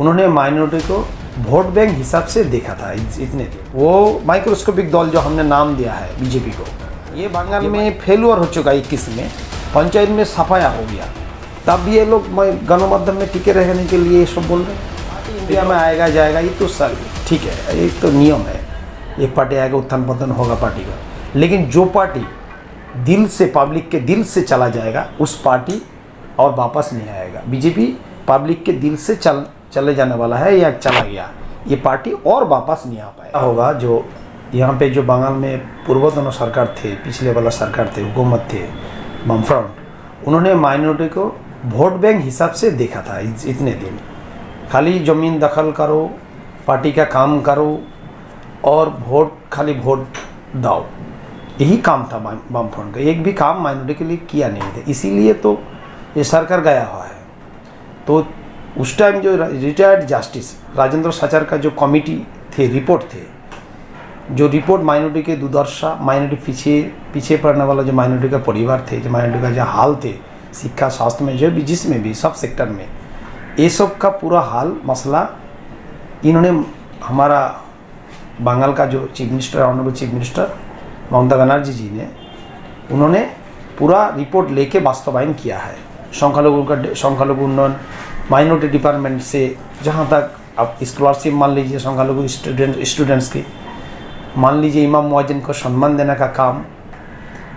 उन्होंने माइनॉरिटी को vote bank हिसाब से देखा था इतने दिन। वो माइक्रोस्कोपिक दल जो हमने नाम दिया है बीजेपी को, ये बंगाल में फेलुअर हो चुका 21 में, पंचायत में सफाया हो गया। तब भी ये लोग गणमाध्यम में टिके रहने के लिए सब बोल रहे हैं इंडिया में आएगा जाएगा। ये तो सर ठीक है, एक तो नियम है, एक पार्टी आएगा उत्थान पतन होगा पार्टी का, लेकिन जो पार्टी दिल से पब्लिक के दिल से चला जाएगा उस पार्टी और वापस नहीं आएगा। बीजेपी पब्लिक के दिल से चले जाने वाला है या चला गया, ये पार्टी और वापस नहीं आ पाएगा। होगा जो यहाँ पे जो बंगाल में पूर्वतन सरकार थे, पिछले वाला सरकार थे, हुकूमत थे वामफ्रंट, उन्होंने माइनॉरिटी को वोट बैंक हिसाब से देखा था इतने दिन। खाली ज़मीन दखल करो, पार्टी का काम करो और खाली वोट दाओ, यही काम था वामफ्रंट का। एक भी काम माइनॉरिटी के लिए किया नहीं था, इसीलिए तो ये सरकार गया हुआ है। तो उस टाइम जो रिटायर्ड जस्टिस राजेंद्र सचार का जो कमेटी थे, रिपोर्ट थे, जो रिपोर्ट माइनॉरिटी के दुर्दशा, माइनॉरिटी पीछे पड़ने वाला जो माइनॉरिटी का परिवार थे, जो माइनॉरिटी का जो हाल थे शिक्षा स्वास्थ्य में, जो भी जिसमें भी सब सेक्टर में, ये सब का पूरा हाल मसला इन्होंने हमारा बंगाल का जो chief minister, honourable chief minister Mamata Banerjee ji ने, उन्होंने पूरा रिपोर्ट लेके वास्तवायन किया है। संख्यालघु उन्नयन, माइनॉरिटी डिपार्टमेंट से जहाँ तक अब स्कॉलरशिप मान लीजिए संख्यालघु स्टूडेंट्स की, मान लीजिए इमाम मुअज्जिन को सम्मान देने का काम,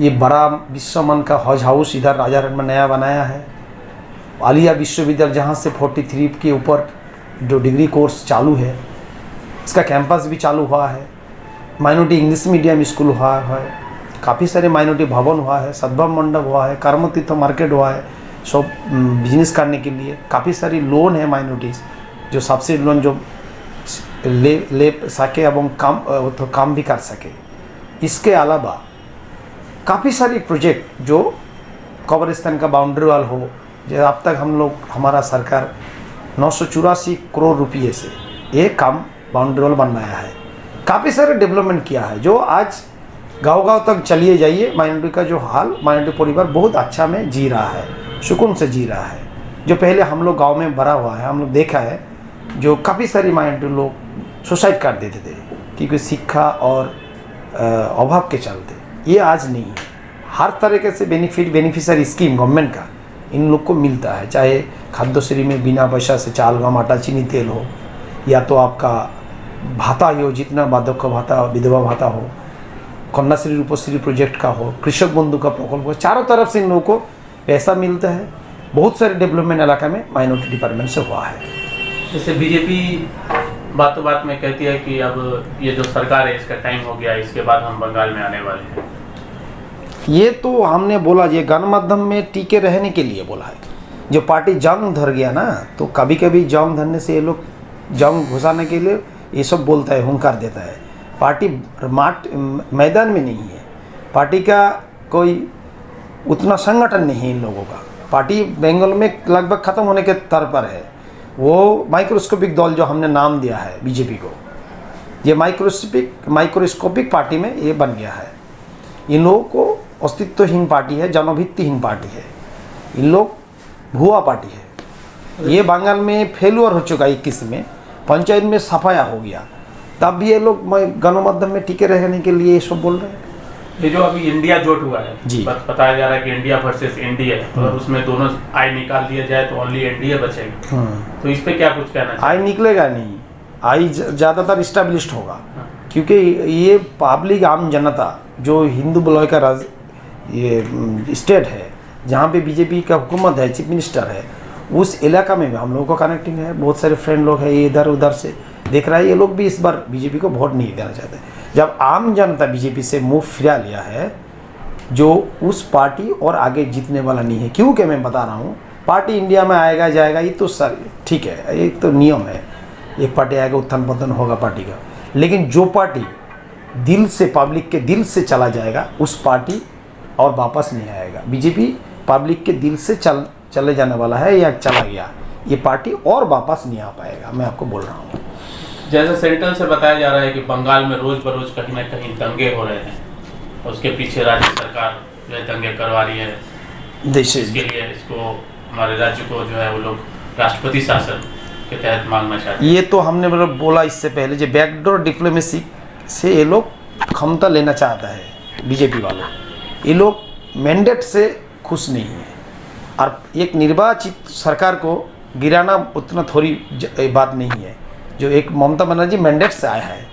ये बड़ा विश्वमान का हज हाउस इधर राजारहाट में नया बनाया है। आलिया विश्वविद्यालय जहाँ से 43 के ऊपर जो डिग्री कोर्स चालू है, इसका कैंपस भी चालू हुआ है। माइनॉरिटी इंग्लिश मीडियम स्कूल हुआ है, काफ़ी सारे माइनॉरिटी भवन हुआ है, सद्भाव मंडप हुआ है, कर्मतीर्थ मार्केट हुआ है, सब बिजनेस करने के लिए। काफ़ी सारी लोन है माइनॉरिटीज़, जो सब्सिडी लोन जो ले सके एवं काम भी कर सके। इसके अलावा काफ़ी सारी प्रोजेक्ट जो कब्रिस्तान का बाउंड्री वाल हो, जो अब तक हम लोग, हमारा सरकार 984 करोड़ रुपये से एक काम बाउंड्री वाल बनवाया है। काफ़ी सारे डेवलपमेंट किया है, जो आज गांव-गांव तक चलिए जाइए, माइनॉरिटी का जो हाल, माइनॉरिटी परिवार बहुत अच्छा में जी रहा है, सुकून से जी रहा है। जो पहले हम लोग गांव में भरा हुआ है, हम लोग देखा है, जो काफ़ी सारी माइनॉरिटी लोग सुसाइड कर देते थे क्योंकि शिक्षा और अभाव के चलते। ये आज नहीं है। हर तरीके से बेनिफिशियरी स्कीम गवर्नमेंट का इन लोग को मिलता है, चाहे खाद्यश्री में बिना पैसा से चाल, गम, आटा, चीनी, तेल हो, या तो आपका भाता हो, जितना वार्धक्य भाता, विधवा भाता हो, कन्याश्री रूपश्री प्रोजेक्ट का हो, कृषक बंधु का प्रकल्प हो, चारों तरफ से इन लोगों को पैसा मिलता है। बहुत सारे डेवलपमेंट इलाका में माइनॉरिटी डिपार्टमेंट से हुआ है। जैसे बीजेपी बातों बात में कहती है कि अब ये जो सरकार है इसका टाइम हो गया, इसके बाद हम बंगाल में आने वाले हैं। ये तो हमने बोला, ये गणमाध्यम में टीके रहने के लिए बोला है। जो पार्टी जंग धर गया ना, तो कभी कभी जंग धरने से ये लोग जंग घुसाने के लिए ये सब बोलता है, हुंकार देता है। पार्टी मैदान में नहीं है, पार्टी का कोई उतना संगठन नहीं है इन लोगों का। पार्टी बंगाल में लगभग ख़त्म होने के तर पर है। वो माइक्रोस्कोपिक दल जो हमने नाम दिया है बीजेपी को, ये माइक्रोस्कोपिक पार्टी में ये बन गया है। इन लोगों को अस्तित्वहीन पार्टी है, जनभित्तिहीन पार्टी है, इन लोग भुआ पार्टी है। ये बंगाल में फेलुअर हो चुका 21 में, पंचायत में सफाया हो गया। तब भी ये लोग गणमाध्यम में टिके रहने के लिए सब बोल रहे हैं। ये जो अभी इंडिया जोट हुआ है जी, बताया जा रहा है कि इंडिया वर्सेस इंडिया, अगर उसमें दोनों आई निकाल दिया जाए तो ओनली इंडिया बचेगा। तो इस पे क्या कुछ कहना चाहिए? आई निकलेगा नहीं, आई ज़्यादातर इस्टेब्लिश्ड होगा, क्योंकि ये पब्लिक आम जनता जो हिंदू ब्लॉक का ये स्टेट है, जहाँ पे बीजेपी का हुकूमत है, चीफ मिनिस्टर है, उस इलाका में भी हम लोगों का कनेक्टिंग है। बहुत सारे फ्रेंड लोग हैं, ये इधर उधर से देख रहा है। ये लोग भी इस बार बीजेपी को वोट नहीं देना चाहते। जब आम जनता बीजेपी से मुंह फिरा लिया है, जो उस पार्टी और आगे जीतने वाला नहीं है। क्योंकि मैं बता रहा हूँ, पार्टी इंडिया में आएगा जाएगा, ये तो सर ठीक है, एक तो नियम है, एक पार्टी आएगा उत्थान पतन होगा पार्टी का, लेकिन जो पार्टी दिल से, पब्लिक के दिल से चला जाएगा उस पार्टी और वापस नहीं आएगा। बीजेपी पब्लिक के दिल से चले जाने वाला है या चला गया, ये पार्टी और वापस नहीं आ पाएगा, मैं आपको बोल रहा हूँ। जैसे सेंट्रल से बताया जा रहा है कि बंगाल में रोज बरोज कहीं ना कहीं दंगे हो रहे हैं, उसके पीछे राज्य सरकार जो है दंगे करवा रही है। इसके लिए इसको हमारे राज्य को जो है वो लोग राष्ट्रपति शासन के तहत मांगना चाहते हैं? ये तो हमने मतलब बोला इससे पहले, जो बैकडोर डिप्लोमेसी से ये लोग क्षमता लेना चाहता है बीजेपी वालों। ये लोग मैंडेट से खुश नहीं है, और एक निर्वाचित सरकार को गिराना उतना थोड़ी बात नहीं है। जो एक ममता बनर्जी मैंडेट से आया है,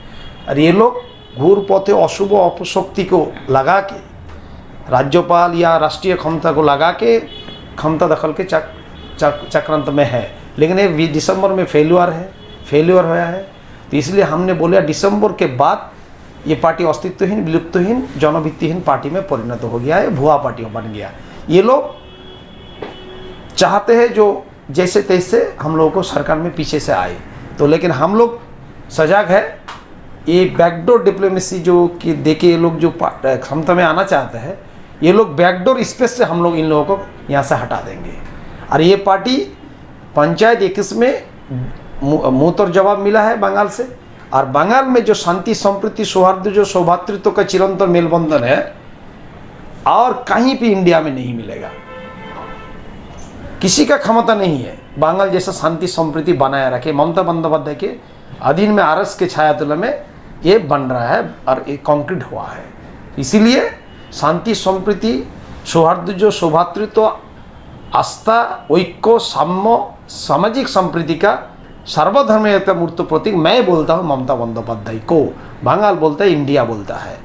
और ये लोग घूर पौधे अशुभ अपशक्ति को लगा के, राज्यपाल या राष्ट्रीय क्षमता को लगा के क्षमता दखल के चक्रांत में है। लेकिन ये दिसंबर में फेल्यूर हुआ है। तो इसलिए हमने बोला दिसंबर के बाद ये पार्टी अस्तित्वहीन, विलुप्तहीन, जनभित्तिहीन पार्टी में परिणत हो गया है, भुआ पार्टी बन गया। ये लोग चाहते हैं जो जैसे तैसे हम लोगों को सरकार में पीछे से आए, तो लेकिन हम लोग सजग है। ये बैकडोर डिप्लोमेसी जो कि देके ये लोग जो क्षमता में आना चाहते हैं, ये लोग बैकडोर स्पेस से हम लोग इन लोगों को यहाँ से हटा देंगे। और ये पार्टी पंचायत 21 में मुँह तोड़ जवाब मिला है बंगाल से, और बंगाल में जो शांति संप्रीति सौहार्द जो सौभातृत्व का चिरंतन मेलबंधन है, और कहीं भी इंडिया में नहीं मिलेगा। किसी का क्षमता नहीं है बंगाल जैसा शांति संप्रीति बनाए रखे। ममता बंदोपाध्याय के अधीन में आरएस के छायातल में ये बन रहा है और ये कंक्रीट हुआ है। इसीलिए शांति संप्रीति सौहार्द जो सौभातृत्व आस्था ऐक्य साम्य सामाजिक संप्रीति का सर्वधर्मीयता मूर्त प्रतीक मैं बोलता हूँ ममता बंदोपाध्याय को। बंगाल बोलता है, इंडिया बोलता है।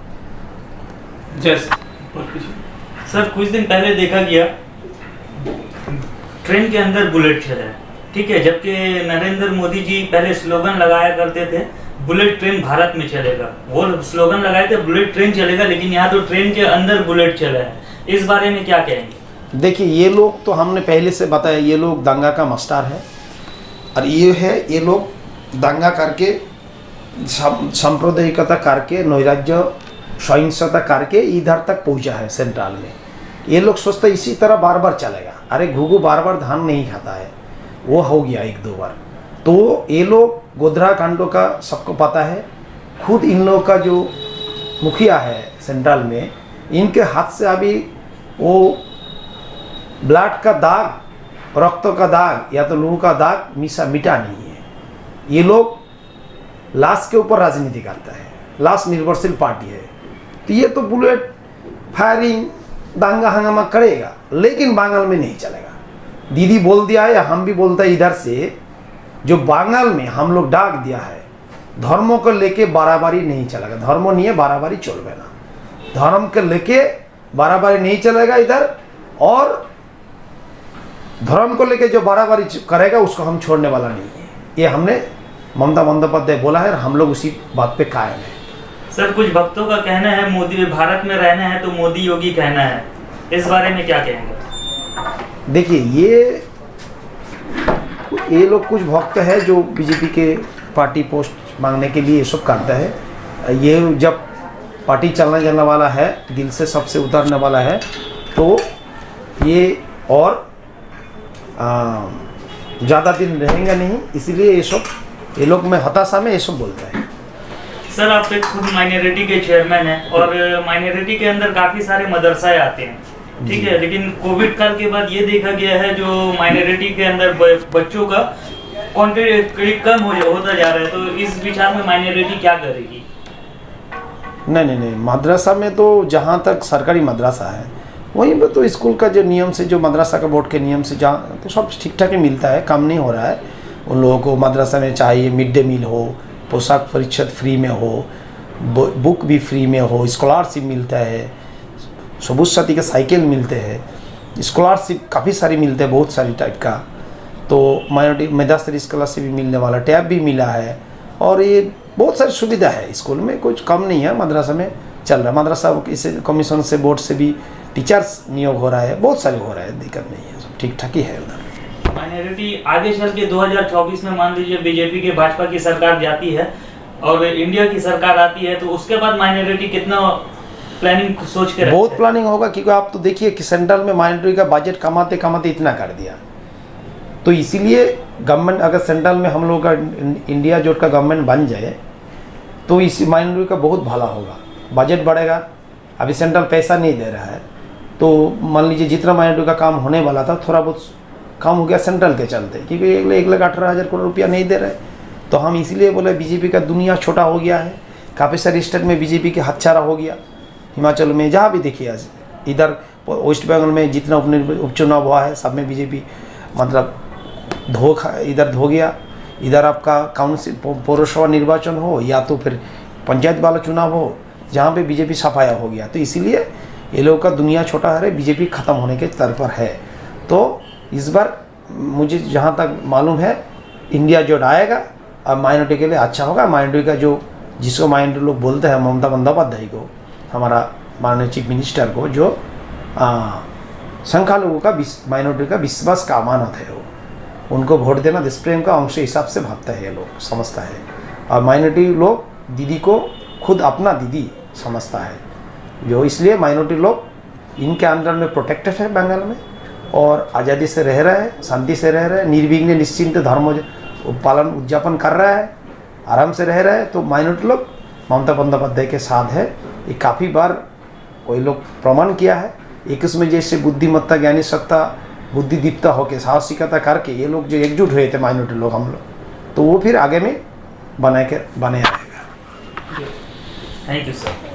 सर कुछ दिन पहले देखा गया ट्रेन के अंदर बुलेट चला है, ठीक है, जबकि नरेंद्र मोदी जी पहले स्लोगन लगाया करते थे बुलेट ट्रेन भारत में चलेगा। वो स्लोगन लगाए थे बुलेट ट्रेन चलेगा, लेकिन यहाँ तो ट्रेन के अंदर बुलेट चला है। इस बारे में क्या कहेंगे? देखिए, ये लोग तो हमने पहले से बताया, ये लोग दंगा का मास्टर है, और ये लोग दंगा करके सांप्रदायिकता करके नैराज्य सहिंसता करके इधर तक पहुंचा है सेंट्रल में। ये लोग सोचते इसी तरह बार बार चलेगा। अरे घुघू बार बार धान नहीं खाता है, वो हो गया 1-2 बार। तो ये लोग गोधरा कांडों का सबको पता है। खुद इन लोगों का जो मुखिया है सेंट्रल में, इनके हाथ से अभी वो ब्लड का दाग, रक्त का दाग या तो लहू का दाग मिटा नहीं है। ये लोग लाश के ऊपर राजनीति करता है, लाश निर्भरशील पार्टी है। तो ये तो बुलेट फायरिंग दंगा हंगामा करेगा, लेकिन बंगाल में नहीं चलेगा। दीदी बोल दिया है, हम भी बोलते हैं इधर से, जो बंगाल में हम लोग डाक दिया है, धर्मों को लेके बाराबारी नहीं चलेगा। धर्म नहीं है, बाराबारी चलबे ना। धर्म के लेके बाराबारी नहीं चलेगा इधर, और धर्म को लेके जो बाराबारी करेगा उसको हम छोड़ने वाला नहीं है। ये हमने ममता बंदोपाध्याय बोला है, और हम लोग उसी बात पे कायम है। सर कुछ भक्तों का कहना है मोदी भारत में रहना है तो मोदी योगी कहना है, इस बारे में क्या कहेंगे? देखिए, ये लोग कुछ भक्त है जो बीजेपी के पार्टी पोस्ट मांगने के लिए ये सब करता है। ये जब पार्टी चलने जाने वाला है, दिल से सबसे उतरने वाला है, तो ये और ज़्यादा दिन रहेंगे नहीं। इसलिए ये लोग में हताशा में ये सब बोलते हैं। सर आप एक खुद माइनॉरिटी के चेयरमैन हैं, और माइनॉरिटी के अंदर काफ़ी सारे मदरसाएं आते हैं, ठीक है, लेकिन कोविड काल के बाद ये देखा गया है जो माइनॉरिटी के अंदर बच्चों का क्वांटिटी कम होता जा रहा है। तो इस विचार में माइनॉरिटी क्या करेगी? नहीं, मदरसा में तो जहाँ तक सरकारी मदरसा है वहीं पर तो स्कूल का जो नियम से, जो मदरसा का बोर्ड के नियम से जहाँ तो सब ठीक ठाक ही मिलता है, कम नहीं हो रहा है। उन लोगों को मदरसा में चाहिए मिड डे मील हो, पोशाक परिच्छद फ्री में हो, बुक भी फ्री में हो, स्कॉलरशिप मिलता है, सबूत साथी के साइकिल मिलते हैं, स्कॉलरशिप काफ़ी सारी मिलते हैं, बहुत सारी टाइप का। तो माइनॉरिटी मेधास्तरी स्कॉलरशिप भी मिलने वाला, टैब भी मिला है, और ये बहुत सारी सुविधा है स्कूल में, कुछ कम नहीं है। मदरसा में चल रहा है, मदरसा इसे कमीशन से बोर्ड से भी टीचर्स नियोग हो रहा है, बहुत सारे हो रहा है, दिक्कत नहीं है, सब ठीक ठाक ही है उधर। माइनॉरिटी आगे चल के 2024 में मान लीजिए बीजेपी की भाजपा की सरकार जाती है और इंडिया की सरकार आती है, तो उसके बाद माइनॉरिटी कितना प्लानिंग सोच के? बहुत प्लानिंग होगा, क्योंकि आप तो देखिए कि सेंट्रल में माइनॉरिटी का बजट कमाते कमाते इतना कर दिया। तो इसीलिए गवर्नमेंट, अगर सेंट्रल में हम लोग का इंडिया जोट का गवर्नमेंट बन जाए तो इसी माइनॉरिटी का बहुत भला होगा, बजट बढ़ेगा। अभी सेंट्रल पैसा नहीं दे रहा है, तो मान लीजिए जितना माइनॉरिटी का काम होने वाला था थोड़ा बहुत कम हो गया सेंट्रल के चलते, क्योंकि 1,18,000 करोड़ रुपया नहीं दे रहे। तो हम इसलिए बोले बीजेपी का दुनिया छोटा हो गया है। काफ़ी सारे स्टेट में बीजेपी के हथचारा हो गया, हिमाचल में जहाँ भी देखिए, इधर वेस्ट बंगाल में जितना उपचुनाव हुआ है सब में बीजेपी मतलब इधर धो गया। इधर आपका काउंसिल पौरसभा निर्वाचन हो या तो फिर पंचायत वाला चुनाव हो, जहाँ पे बीजेपी सफाया हो गया। तो इसीलिए ये लोग का दुनिया छोटा है, बीजेपी ख़त्म होने के स्तर पर है। तो इस बार मुझे जहाँ तक मालूम है इंडिया जोड़ आएगा और माइनॉरिटी के लिए अच्छा होगा। माइनॉरिटी का जो जिसको माइनॉरिटी लोग बोलते हैं, ममता बंदोपाध्याय को, हमारा माननीय चीफ मिनिस्टर को, जो संख्यालघु का माइनॉरिटी का विश्वास का अमानत है, वो उनको वोट देना देश प्रेम का अंश हिसाब से भागता है, ये लोग समझता है। और माइनॉरिटी लोग दीदी को खुद अपना दीदी समझता है, जो इसलिए माइनॉरिटी लोग इनके अंडर में प्रोटेक्टेड है बंगाल में, और आज़ादी से रह रहा है, शांति से रह रहा है, निर्विघ्न निश्चिंत धर्म पालन उद्यापन कर रहा है, आराम से रह रहा है। तो माइनॉरिटी लोग ममता बंदोपाध्याय के साथ है। ये काफ़ी बार कोई लोग प्रमाण किया है। एक इसमें जैसे बुद्धिमत्ता, ज्ञानी सत्ता, बुद्धि दीप्ता होकर साहसिकता करके ये लोग जो एकजुट हुए थे माइनॉरिटी लोग, हम लोग, तो वो फिर आगे में बने रहेगा। Thank you sir.